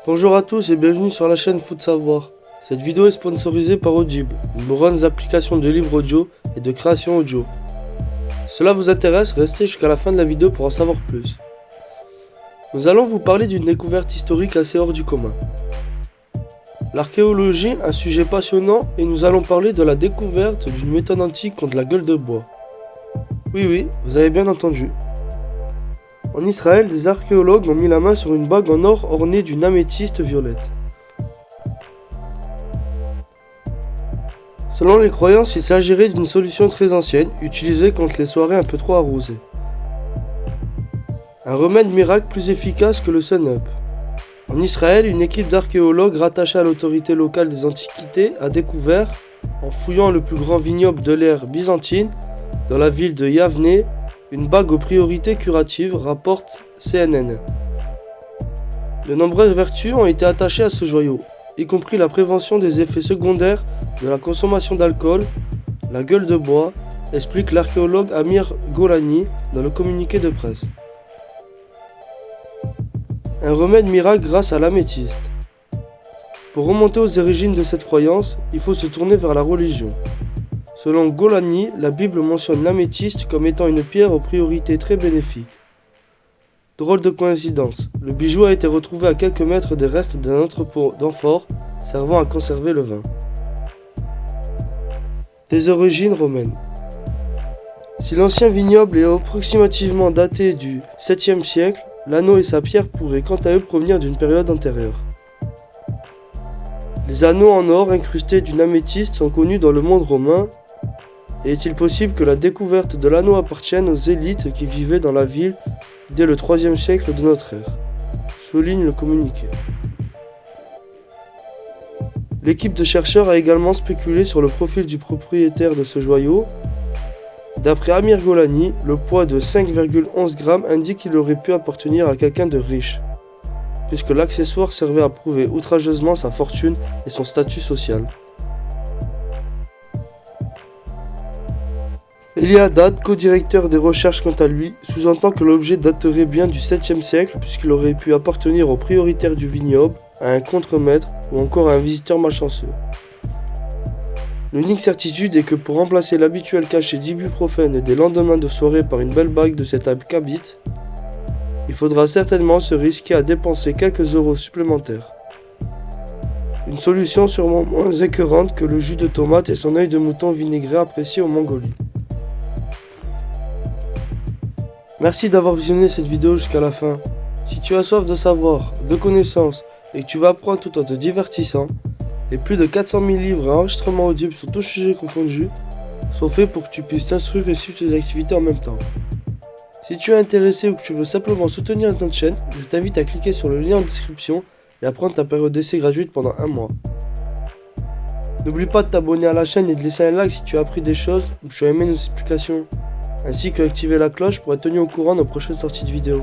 Bonjour à tous et bienvenue sur la chaîne Foot Savoir. Cette vidéo est sponsorisée par Audible, une bonne application de livres audio et de création audio. Si cela vous intéresse, restez jusqu'à la fin de la vidéo pour en savoir plus. Nous allons vous parler d'une découverte historique assez hors du commun. L'archéologie, un sujet passionnant, et nous allons parler de la découverte d'une méthode antique contre la gueule de bois. Oui, vous avez bien entendu. En Israël, des archéologues ont mis la main sur une bague en or ornée d'une améthyste violette. Selon les croyances, il s'agirait d'une solution très ancienne, utilisée contre les soirées un peu trop arrosées. Un remède miracle plus efficace que le Sun-Up. En Israël, une équipe d'archéologues rattachée à l'autorité locale des antiquités a découvert, en fouillant le plus grand vignoble de l'ère byzantine, dans la ville de Yavne, une bague aux priorités curatives, rapporte CNN. De nombreuses vertus ont été attachées à ce joyau, y compris la prévention des effets secondaires de la consommation d'alcool, la gueule de bois, explique l'archéologue Amir Golani dans le communiqué de presse. Un remède miracle grâce à l'améthyste. Pour remonter aux origines de cette croyance, il faut se tourner vers la religion. Selon Golani, la Bible mentionne l'améthyste comme étant une pierre aux priorités très bénéfiques. Drôle de coïncidence, le bijou a été retrouvé à quelques mètres des restes d'un entrepôt d'amphores servant à conserver le vin. Les origines romaines. Si l'ancien vignoble est approximativement daté du 7e siècle, l'anneau et sa pierre pourraient quant à eux provenir d'une période antérieure. Les anneaux en or incrustés d'une améthyste sont connus dans le monde romain. Et est-il possible que la découverte de l'anneau appartienne aux élites qui vivaient dans la ville dès le 3e siècle de notre ère, souligne le communiqué. L'équipe de chercheurs a également spéculé sur le profil du propriétaire de ce joyau. D'après Amir Golani, le poids de 5,11 grammes indique qu'il aurait pu appartenir à quelqu'un de riche, puisque l'accessoire servait à prouver outrageusement sa fortune et son statut social. Eliadad, co-directeur des recherches quant à lui, sous-entend que l'objet daterait bien du 7e siècle puisqu'il aurait pu appartenir au prioritaire du vignoble, à un contremaître ou encore à un visiteur malchanceux. L'unique certitude est que pour remplacer l'habituel cachet d'ibuprofène des lendemains de soirée par une belle bague de cet acabit, il faudra certainement se risquer à dépenser quelques euros supplémentaires. Une solution sûrement moins écœurante que le jus de tomate et son œil de mouton vinaigré apprécié en Mongolie. Merci d'avoir visionné cette vidéo jusqu'à la fin. Si tu as soif de savoir, de connaissances et que tu vas apprendre tout en te divertissant, les plus de 400 000 livres et enregistrements audibles sur tous sujets confondus sont faits pour que tu puisses t'instruire et suivre tes activités en même temps. Si tu es intéressé ou que tu veux simplement soutenir notre chaîne, je t'invite à cliquer sur le lien en description et à prendre ta période d'essai gratuite pendant 1 mois. N'oublie pas de t'abonner à la chaîne et de laisser un like si tu as appris des choses ou que tu as aimé nos explications, ainsi que d'activer la cloche pour être tenu au courant de nos prochaines sorties de vidéos.